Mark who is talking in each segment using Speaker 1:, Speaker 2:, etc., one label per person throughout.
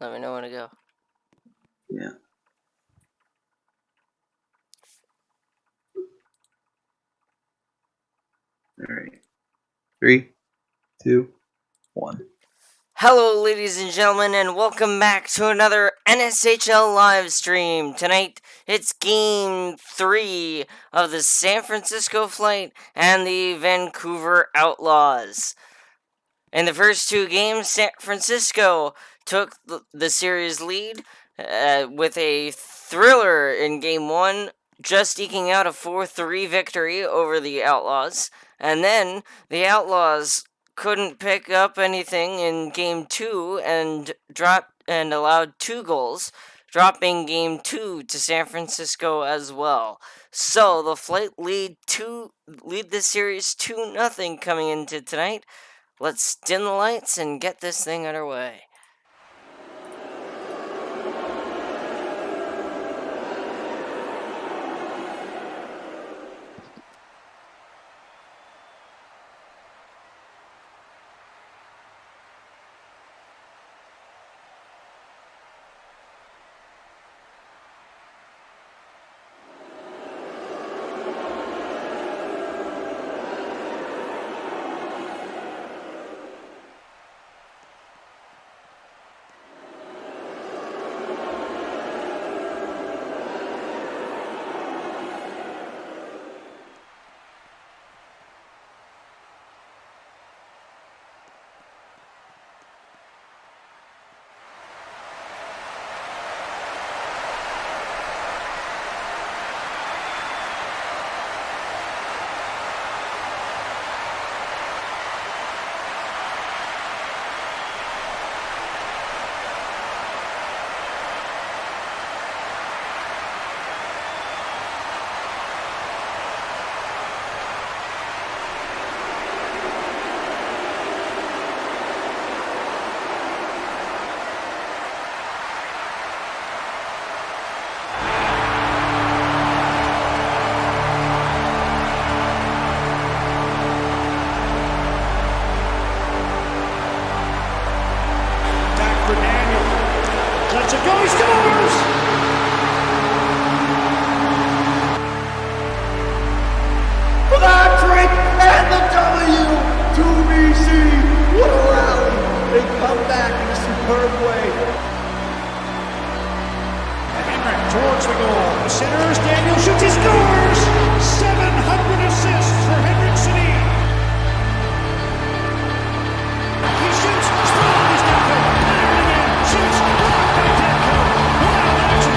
Speaker 1: Let me know when to go.
Speaker 2: Yeah. All right. 3, 2, 1.
Speaker 1: Hello, ladies and gentlemen, and welcome back to another NSHL live stream. Tonight, it's Game 3 of the San Francisco flight and the Vancouver Outlaws. In the first two games, San Francisco took the series lead with a thriller in Game 1, just eking out a 4-3 victory over the Outlaws. And then the Outlaws couldn't pick up anything in Game 2 and allowed 2 goals, dropping Game 2 to San Francisco as well. So the flight lead this series 2-0 coming into tonight. Let's dim the lights and get this thing underway.
Speaker 3: Towards the goal. The centers. Daniel shoots. He scores! 700 assists for Henrik Sedin. He shoots. Strong. He's got it. Fired again. Shoots. Blocked by Demko. Wild action.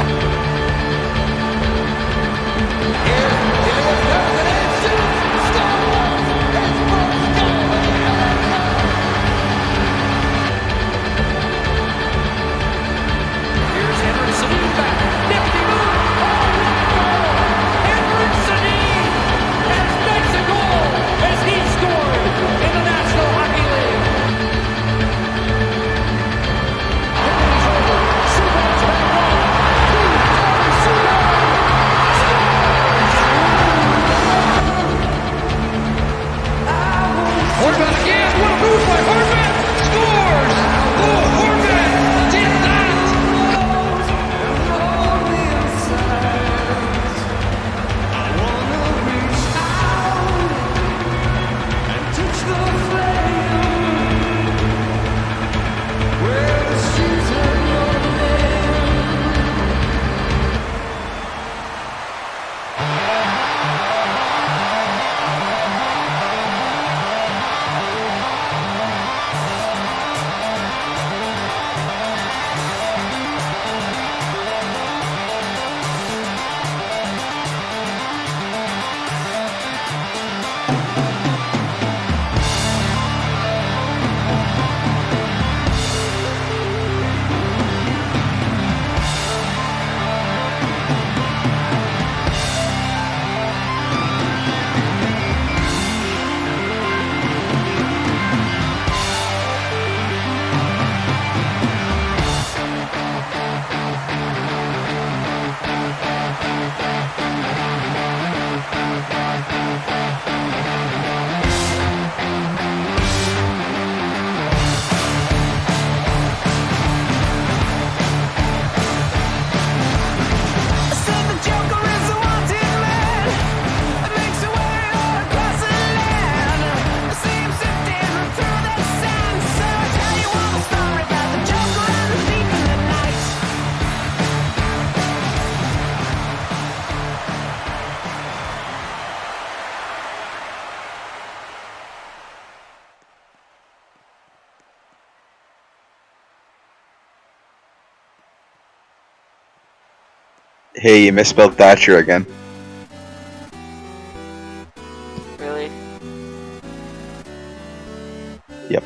Speaker 4: Here is Ferdinand shoots. Scores! His first goal of the NFL. Here's Henrik Sedin back. Nifty move. Oh, what a goal! Henrik
Speaker 2: Hey, you misspelled Thatcher again.
Speaker 1: Really?
Speaker 2: Yep.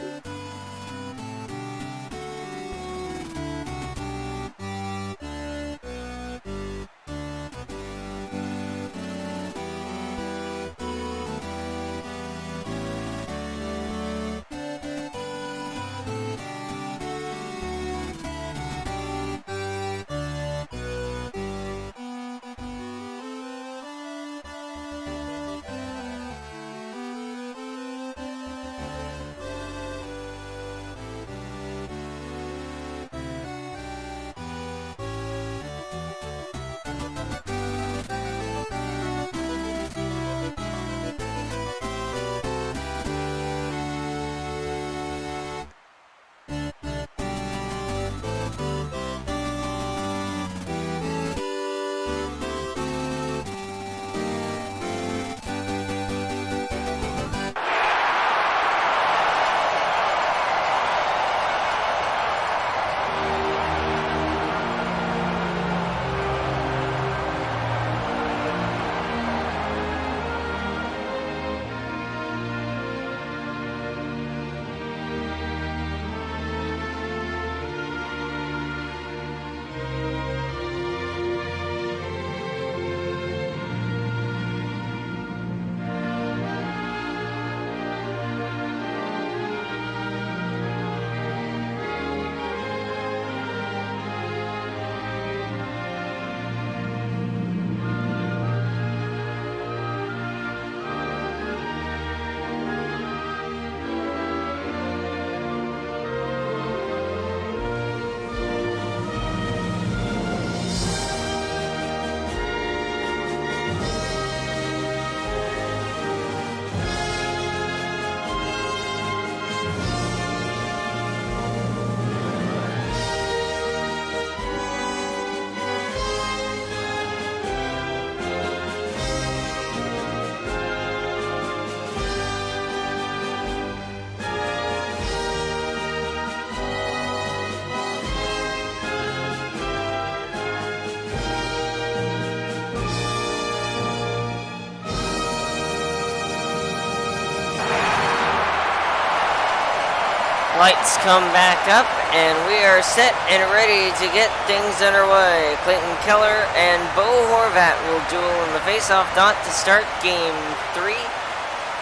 Speaker 1: Lights come back up, and we are set and ready to get things underway. Clayton Keller and Bo Horvat will duel in the face-off dot to start Game 3.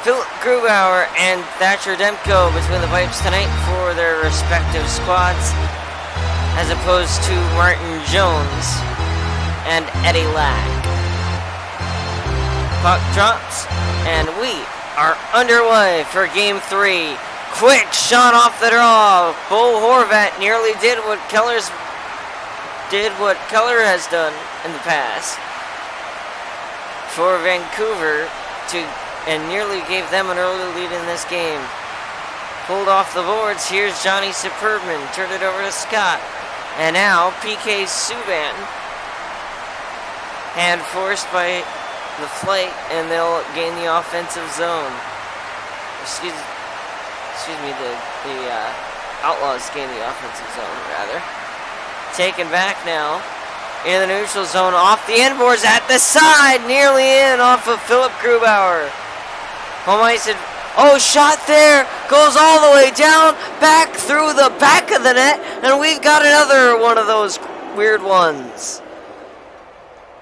Speaker 1: Philip Grubauer and Thatcher Demko between the pipes tonight for their respective squads, as opposed to Martin Jones and Eddie Lack. Puck drops, and we are underway for Game 3. Quick shot off the draw. Bo Horvat nearly did what Keller has done in the past for Vancouver and nearly gave them an early lead in this game. Pulled off the boards. Here's Johnny Superbman. Turned it over to Scott. And now PK Subban. Hand forced by the flight, and they'll gain the offensive zone. Excuse me, the Outlaws gain the offensive zone, rather. Taken back now. In the neutral zone, off the end boards, at the side, nearly in, off of Philip Grubauer. Home ice, shot there, goes all the way down, back through the back of the net, and we've got another one of those weird ones.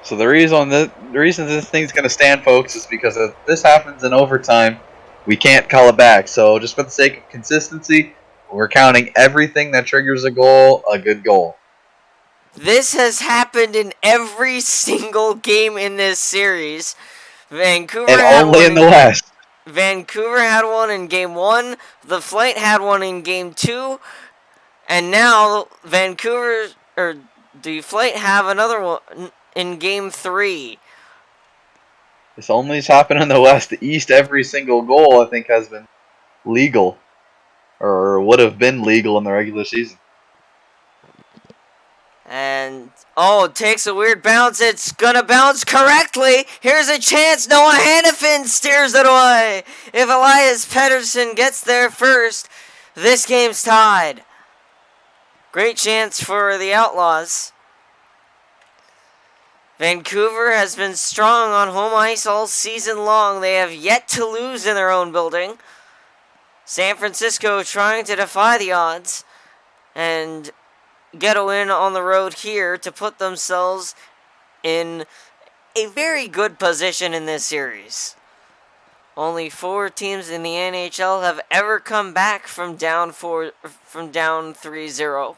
Speaker 2: So the reason this thing's gonna stand, folks, is because if this happens in overtime, we can't call it back. So just for the sake of consistency, we're counting everything that triggers a goal a good goal.
Speaker 1: This has happened in every single game in this series. Vancouver
Speaker 2: And
Speaker 1: had
Speaker 2: only
Speaker 1: one
Speaker 2: in the West.
Speaker 1: Vancouver had one in Game 1. The Flight had one in Game 2. And now the Flight have another one in Game 3.
Speaker 2: This only has happened in the West. The East, every single goal, I think, has been legal. Or would have been legal in the regular season.
Speaker 1: And, it takes a weird bounce. It's gonna bounce correctly. Here's a chance. Noah Hannafin steers it away. If Elias Pettersson gets there first, this game's tied. Great chance for the Outlaws. Vancouver has been strong on home ice all season long. They have yet to lose in their own building. San Francisco trying to defy the odds and get a win on the road here to put themselves in a very good position in this series. Only 4 teams in the NHL have ever come back from down 3-0.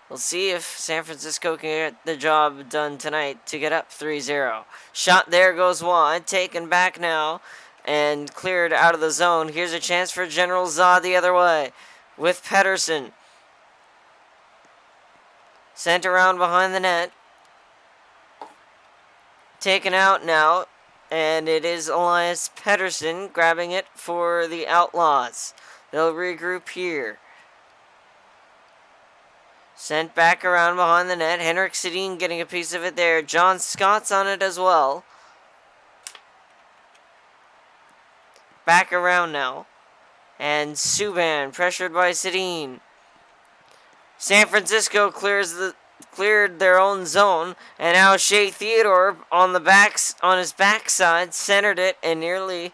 Speaker 1: We'll see if San Francisco can get the job done tonight to get up 3-0. Shot there goes wide, taken back now, and cleared out of the zone. Here's a chance for General Zod the other way with Pettersson. Sent around behind the net. Taken out now, and it is Elias Pettersson grabbing it for the Outlaws. They'll regroup here. Sent back around behind the net. Henrik Sedin getting a piece of it there. John Scott's on it as well. Back around now. And Subban pressured by Sedin. San Francisco cleared their own zone, and now Shea Theodore on his backside centered it and nearly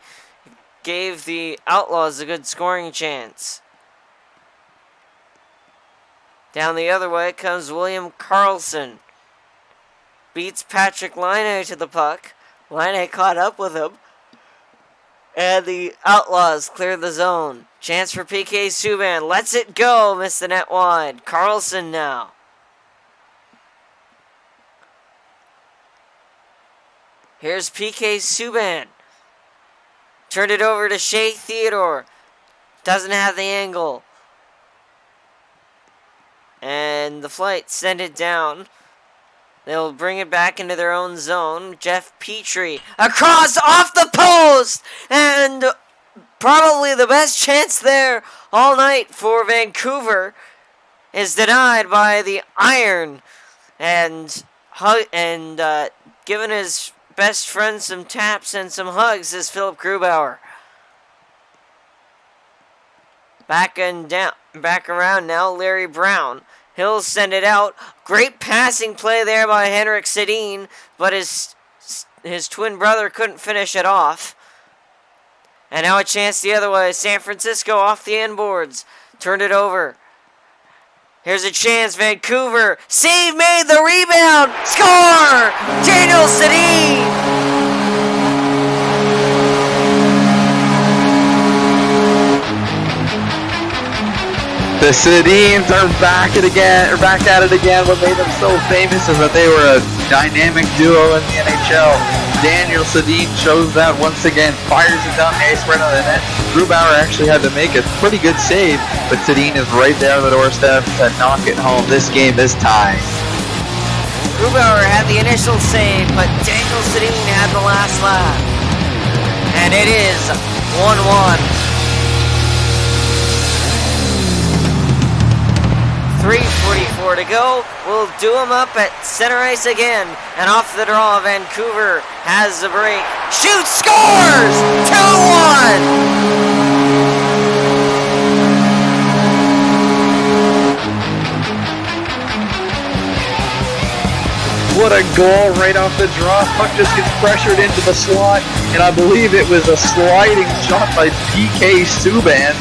Speaker 1: gave the Outlaws a good scoring chance. Down the other way comes William Karlsson. Beats Patrick Laine to the puck. Laine caught up with him. And the Outlaws clear the zone. Chance for PK Subban. Lets it go. Missed the net wide. Karlsson now. Here's PK Subban. Turned it over to Shea Theodore. Doesn't have the angle. And the Flight send it down. They'll bring it back into their own zone. Jeff Petrie across off the post! And probably the best chance there all night for Vancouver is denied by the Iron. And giving his best friend some taps and some hugs is Philip Grubauer. Back around now, Larry Brown. He'll send it out. Great passing play there by Henrik Sedin, but his twin brother couldn't finish it off. And now a chance the other way. San Francisco off the end boards. Turned it over. Here's a chance. Vancouver. Save made. The rebound. Score! Daniel Sedin!
Speaker 2: The Sedins are back at it again. What made them so famous is that they were a dynamic duo in the NHL. Daniel Sedin shows that once again, fires it down the ice right on the net. Grubauer actually had to make a pretty good save, but Sedin is right there on the doorstep to knock it home. This game is tied.
Speaker 1: Grubauer had the initial save, but Daniel Sedin had the last laugh. And it is 1-1. 3:44 to go. We'll do them up at center ice again. And off the draw, Vancouver has the break. Shoots, scores! 2-1!
Speaker 2: What a goal right off the draw. Puck just gets pressured into the slot. And I believe it was a sliding shot by PK Subban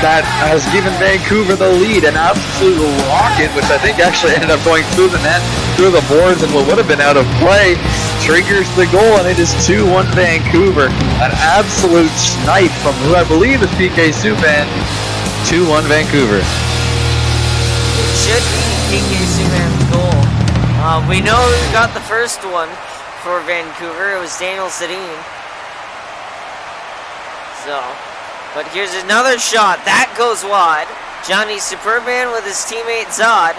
Speaker 2: that has given Vancouver the lead. An absolute rocket, which I think actually ended up going through the net, through the boards, and what would have been out of play, triggers the goal, and it is 2-1 Vancouver. An absolute snipe from who I believe is PK Subban. 2-1 Vancouver.
Speaker 1: It should be PK Subban's goal. We know who got the first one for Vancouver. It was Daniel Sedin. But here's another shot. That goes wide. Johnny Superman with his teammate Zod.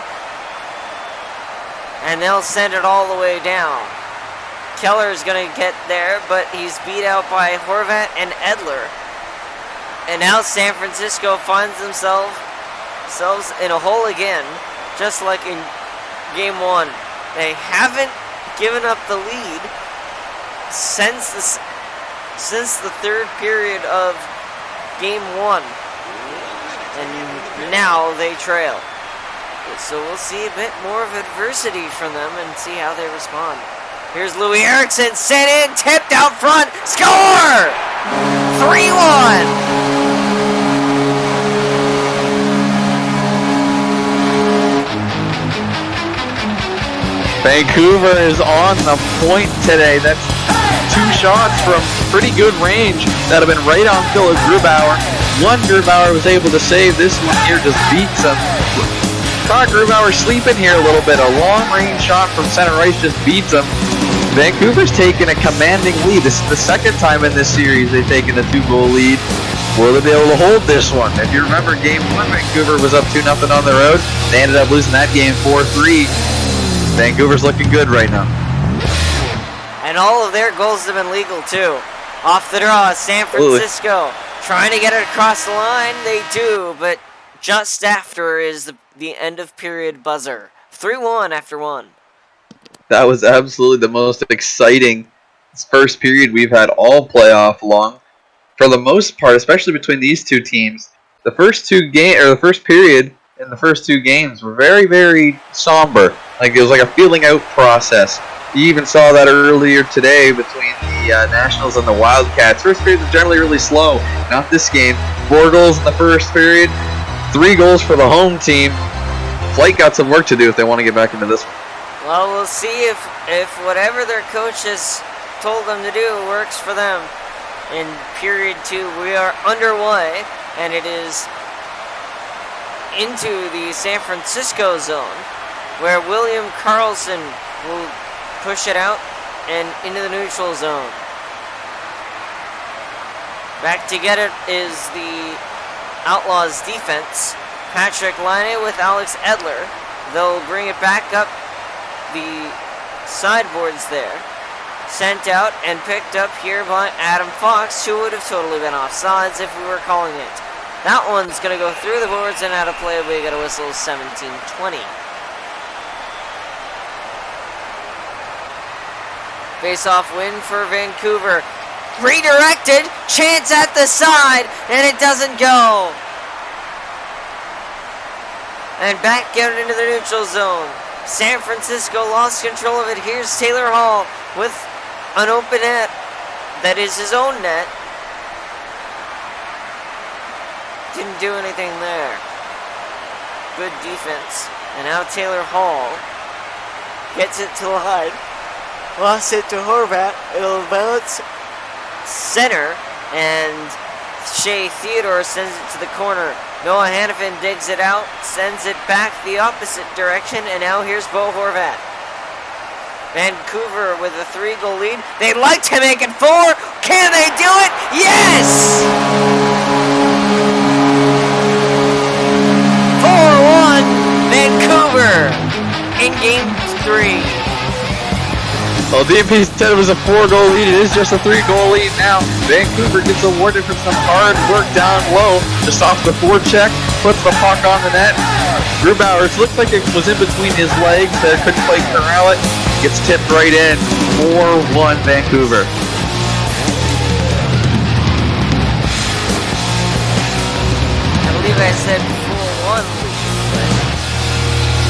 Speaker 1: And they'll send it all the way down. Keller's going to get there, but he's beat out by Horvat and Edler. And now San Francisco finds themselves in a hole again, just like in Game 1. They haven't given up the lead since the third period of Game 1, and now they trail. So we'll see a bit more of adversity from them and see how they respond. Here's Louis Erickson, sent in, tipped out front, score! 3-1!
Speaker 2: Vancouver is on the point today. That's 2 shots from pretty good range that have been right on Philip Grubauer. One Grubauer was able to save. This one here just beats him. Caught Grubauer sleeping here a little bit. A long-range shot from center ice just beats him. Vancouver's taken a commanding lead. This is the second time in this series they've taken a 2-goal lead. Will they be able to hold this one? If you remember Game 1, Vancouver was up 2-0 on the road. They ended up losing that game 4-3. Vancouver's looking good right now.
Speaker 1: And all of their goals have been legal too. Off the draw, San Francisco trying to get it across the line. They do, but just after is the end of period buzzer. 3-1 after 1.
Speaker 2: That was absolutely the most exciting first period we've had all playoff long. For the most part, especially between these two teams, the first period in the first 2 games were very, very somber. Like it was like a feeling out process. You even saw that earlier today between the Nationals and the Wildcats. First period was generally really slow. Not this game. 4 goals in the first period. 3 goals for the home team. Flight got some work to do if they want to get back into this one.
Speaker 1: Well, we'll see if whatever their coach has told them to do works for them. In period 2, we are underway, and it is into the San Francisco zone, where William Karlsson will push it out and into the neutral zone. Back to get it is the Outlaws defense. Patrick Laine with Alex Edler. They'll bring it back up the sideboards there. Sent out and picked up here by Adam Fox, who would have totally been offsides if we were calling it. That one's going to go through the boards and out of play. We got a whistle 17-20. Face-off win for Vancouver. Redirected, chance at the side, and it doesn't go. And back out into the neutral zone. San Francisco lost control of it. Here's Taylor Hall with an open net. That is his own net. Didn't do anything there. Good defense. And now Taylor Hall gets it to Lyde. Lost it to Horvat. It'll bounce center. And Shea Theodore sends it to the corner. Noah Hannafin digs it out. Sends it back the opposite direction. And now here's Bo Horvat. Vancouver with a 3-goal lead. They'd like to make it 4. Can they do it? Yes! 4-1 Vancouver in Game 3.
Speaker 2: Well, DMP said it was a 4-goal lead. It is just a 3-goal lead now. Vancouver gets awarded for some hard work down low. Just off the forecheck, puts the puck on the net. Grubauer, it looked like it was in between his legs. Couldn't quite corral it. Gets tipped right in. 4-1 Vancouver.
Speaker 1: I believe I said 4-1 lead, but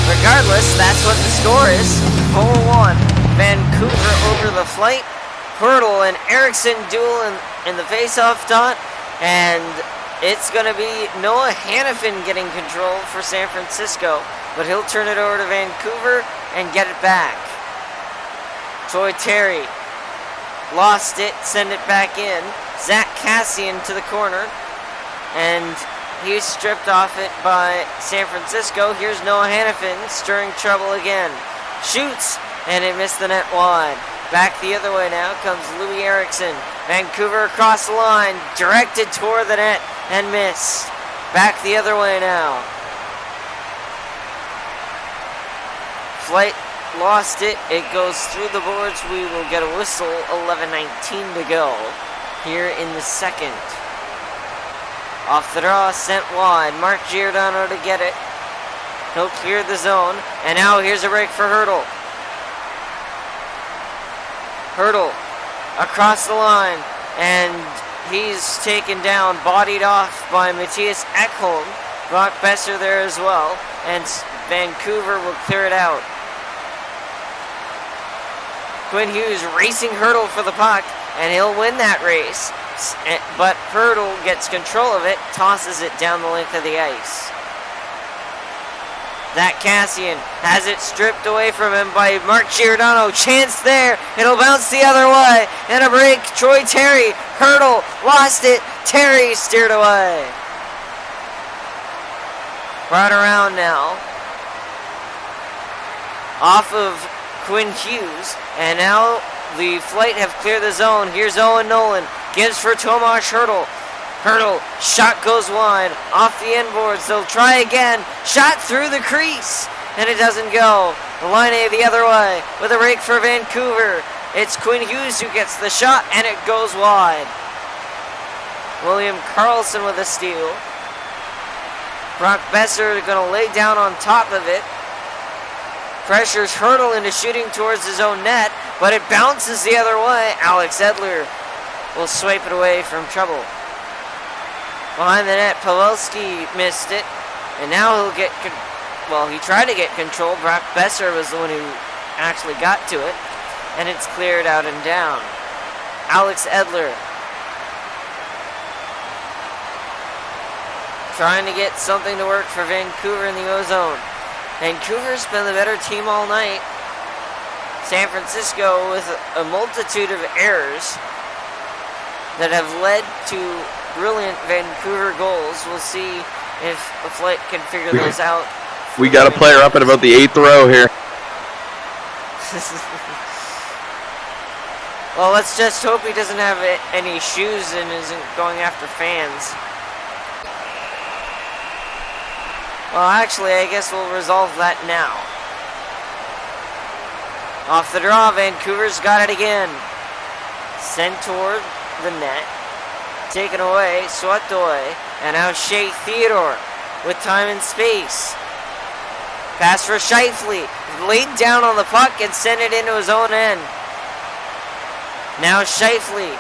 Speaker 1: regardless, that's what the score is. 4-1. Vancouver over the flight. Hurdle and Erickson duel in the face-off dot. And it's going to be Noah Hannafin getting control for San Francisco. But he'll turn it over to Vancouver and get it back. Troy Terry lost it, send it back in. Zach Cassian to the corner. And he's stripped off it by San Francisco. Here's Noah Hannafin stirring trouble again. Shoots, and it missed the net wide. Back the other way now comes Louis Erickson. Vancouver across the line, directed toward the net, and missed. Back the other way now. Flight lost it. It goes through the boards. We will get a whistle. 11:19 to go here in the second. Off the draw, sent wide. Mark Giordano to get it. He'll clear the zone. And now here's a break for Hurdle. Hurdle across the line. And he's taken down, bodied off by Matthias Ekholm. Brock Besser there as well. And Vancouver will clear it out. Quinn Hughes racing Hurdle for the puck, and he'll win that race. But Hurdle gets control of it, tosses it down the length of the ice. That Cassian has it stripped away from him by Mark Giordano. Chance there. It'll bounce the other way. And a break. Troy Terry. Hurdle. Lost it. Terry steered away. Brought around now. Off of Quinn Hughes. And now the Flight have cleared the zone. Here's Owen Nolan. Gives for Tomas Hurdle. Hurdle, shot goes wide, off the end boards, they'll try again, shot through the crease, and it doesn't go. Laine the other way, with a break for Vancouver. It's Quinn Hughes who gets the shot, and it goes wide. William Karlsson with a steal. Brock Besser gonna lay down on top of it. Pressures Hurdle into shooting towards his own net, but it bounces the other way. Alex Edler will swipe it away from trouble. Behind the net, Pavelski missed it, and now he'll get, he tried to get control. Brock Besser was the one who actually got to it, and it's cleared out and down. Alex Edler trying to get something to work for Vancouver in the O-zone. Vancouver's been the better team all night. San Francisco with a multitude of errors that have led to brilliant Vancouver goals. We'll see if the Flight can figure those out.
Speaker 2: We got a player up at about the 8th row here.
Speaker 1: Well, let's just hope he doesn't have any shoes and isn't going after fans. Well, actually, I guess we'll resolve that now. Off the draw, Vancouver's got it again. Sent toward the net. Taken away, swept away, and now Shea Theodore with time and space. Pass for Scheifele, laid down on the puck and sent it into his own end. Now Scheifele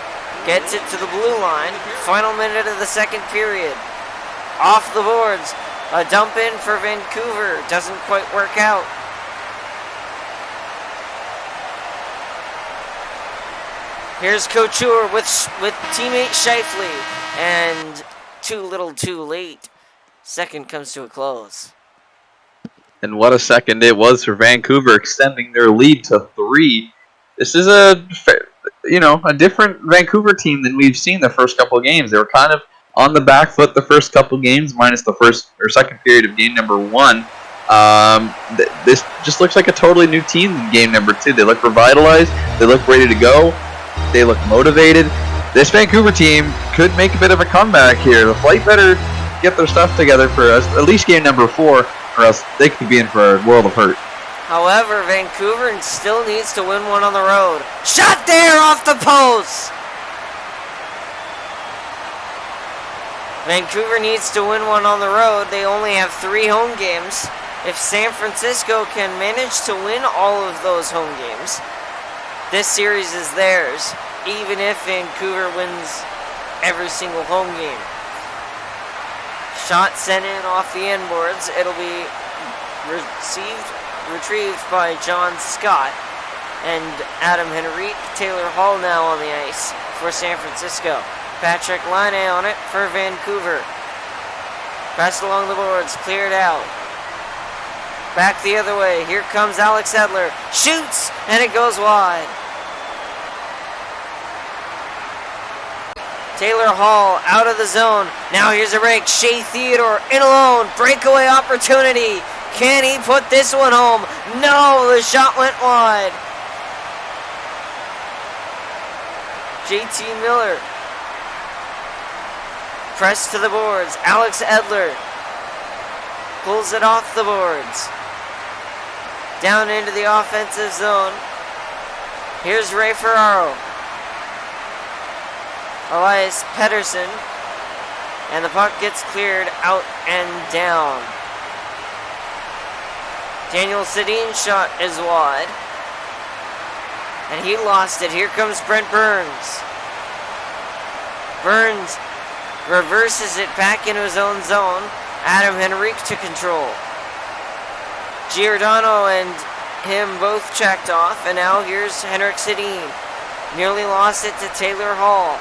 Speaker 1: gets it to the blue line, final minute of the second period. Off the boards, a dump in for Vancouver, doesn't quite work out. Here's Couture with teammate Scheifele, and too little too late. Second comes to a close.
Speaker 2: And what a second it was for Vancouver, extending their lead to 3. This is a different Vancouver team than we've seen the first couple of games. They were kind of on the back foot the first couple of games, minus the first or second period of game number 1. This just looks like a totally new team in game number 2. They look revitalized. They look ready to go. They look motivated. This Vancouver team could make a bit of a comeback here. The Flight better get their stuff together for us, at least game number 4, or else they could be in for a world of hurt.
Speaker 1: However, Vancouver still needs to win one on the road. Shot there off the post! Vancouver needs to win one on the road. They only have 3 home games. If San Francisco can manage to win all of those home games, this series is theirs, even if Vancouver wins every single home game. Shot sent in off the end boards. It'll be retrieved by John Scott and Adam Henrique. Taylor Hall now on the ice for San Francisco. Patrick Laine on it for Vancouver. Passed along the boards, cleared out. Back the other way. Here comes Alex Edler. Shoots, and it goes wide. Taylor Hall out of the zone. Now here's a break. Shea Theodore in alone. Breakaway opportunity. Can he put this one home? No, the shot went wide. JT Miller. Press to the boards. Alex Edler pulls it off the boards. Down into the offensive zone. Here's Ray Ferraro. Elias Pettersson, and the puck gets cleared out and down. Daniel Sedin's shot is wide, and he lost it. Here comes Brent Burns. Burns reverses it back into his own zone. Adam Henrique to control. Giordano and him both checked off, and now here's Henrik Sedin. Nearly lost it to Taylor Hall.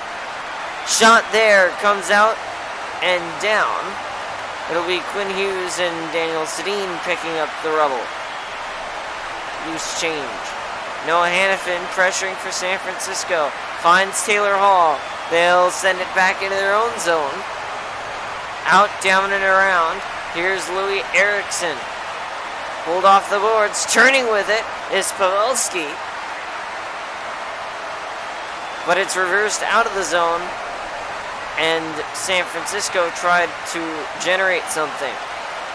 Speaker 1: Shot there, comes out and down. It'll be Quinn Hughes and Daniel Sedin picking up the rubble. Loose change. Noah Hannafin pressuring for San Francisco. Finds Taylor Hall. They'll send it back into their own zone. Out, down, and around. Here's Louis Eriksson. Pulled off the boards. Turning with it is Pavelski. But it's reversed out of the zone. And San Francisco tried to generate something.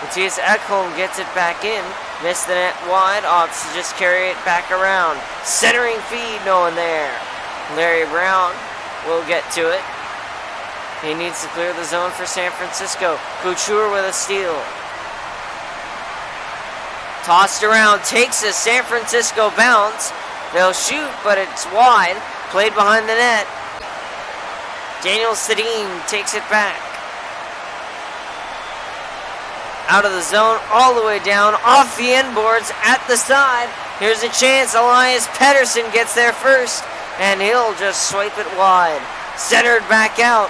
Speaker 1: Matthias Ekholm gets it back in. Missed the net wide. Opts to just carry it back around. Centering feed, no one there. Larry Brown will get to it. He needs to clear the zone for San Francisco. Couture with a steal. Tossed around, takes a San Francisco bounce. They'll shoot, but it's wide. Played behind the net. Daniel Sedin takes it back. Out of the zone, all the way down, off the end boards, at the side. Here's a chance. Elias Pettersson gets there first, and he'll just swipe it wide. Centered back out.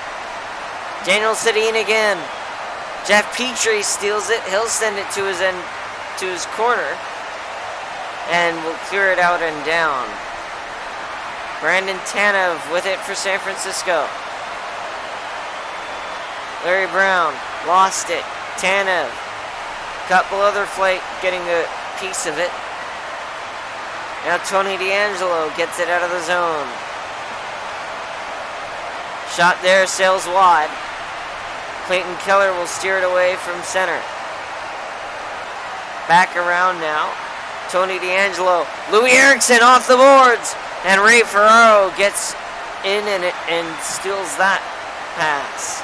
Speaker 1: Daniel Sedin again. Jeff Petrie steals it. He'll send it to his end, to his corner, and will clear it out and down. Brandon Tanev with it for San Francisco. Larry Brown lost it. Tanev. Couple other flight getting a piece of it. Now Tony D'Angelo gets it out of the zone. Shot there, sails wide. Clayton Keller will steer it away from center. Back around now. Tony D'Angelo. Louis Eriksson off the boards. And Ray Ferraro gets in and steals that pass.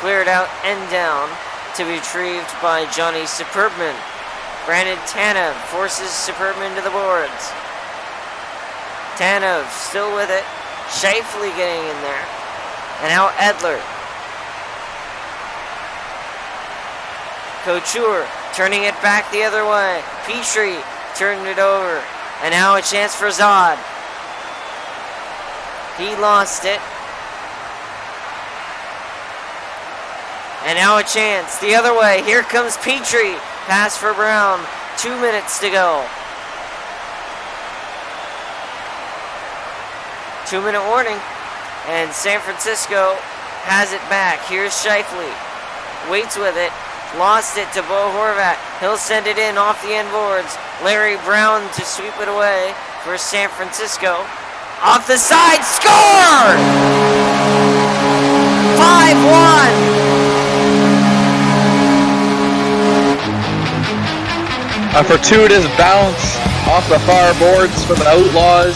Speaker 1: Cleared out and down to be retrieved by Johnny Superbman. Brandon Tanev forces Superbman to the boards. Tanev still with it. Shifley getting in there. And now Edler. Couture turning it back the other way. Petrie turned it over. And now a chance for Zod. He lost it. And now a chance the other way. Here comes Petrie. Pass for Brown. 2 minutes to go. 2-minute warning. And San Francisco has it back. Here's Shifley. Waits with it. Lost it to Bo Horvat. He'll send it in off the end boards. Larry Brown to sweep it away for San Francisco. Off the side. Score! 5-1.
Speaker 2: A fortuitous bounce off the far boards for the Outlaws.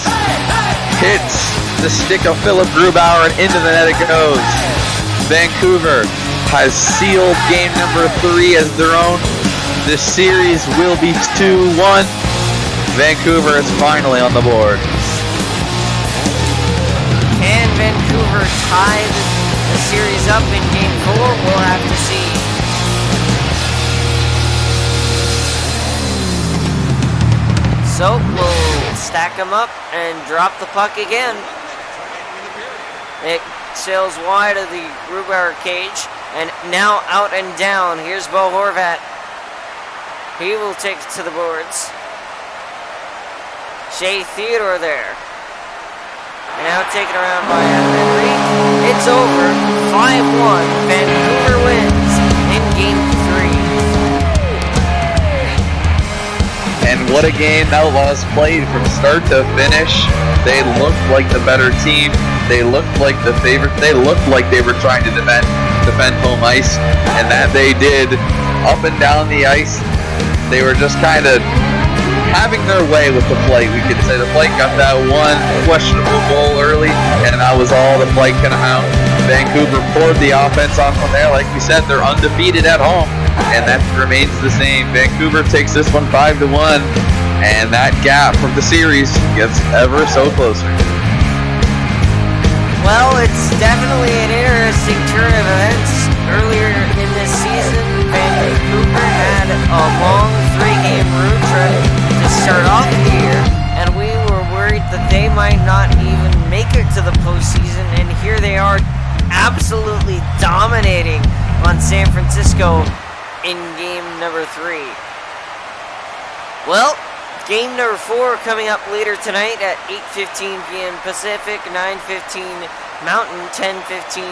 Speaker 2: Hits the stick of Philip Grubauer and into the net it goes. Vancouver has sealed game number 3 as their own. This series will be 2-1. Vancouver is finally on the board.
Speaker 1: Can Vancouver tie the series up in game 4? We'll have to see. So we'll stack them up and drop the puck again. It sails wide of the Grubauer cage, and now out and down. Here's Bo Horvat. He will take it to the boards. Shea Theodore there. And now taken around by Henry. It's over. 5-1. Vancouver wins in game 3.
Speaker 2: And what a game the Outlaws played from start to finish. They looked like the better team. They looked like the favorite. They looked like they were trying to defend home ice, and that they did. Up and down the ice, they were just kind of having their way with the play. We could say the play got that one questionable goal early, and that was all the play could have. Vancouver poured the offense on from there. Like we said, they're undefeated at home, and that remains the same. Vancouver takes this one 5-1, and that gap from the series gets ever so closer.
Speaker 1: Well, it's definitely an interesting turn of events. Earlier in this season, Vancouver had a long 3 on San Francisco in game number 3. Well, game number 4 coming up later tonight at 8:15 p.m. Pacific, 9:15 Mountain, 10:15,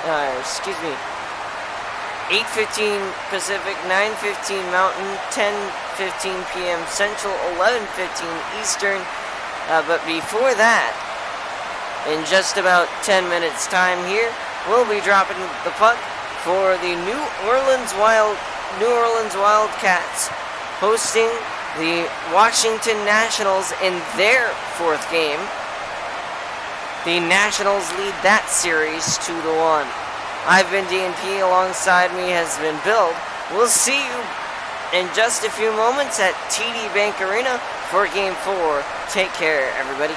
Speaker 1: 8:15 Pacific, 9:15 Mountain, 10:15 p.m. Central, 11:15 Eastern. But before that, in just about 10 minutes time here, we'll be dropping the puck for the New Orleans Wildcats hosting the Washington Nationals in their 4th game. The Nationals lead that series 2-1. I've been DNP, alongside me has been Bill. We'll see you in just a few moments at TD Bank Arena for Game 4. Take care, everybody.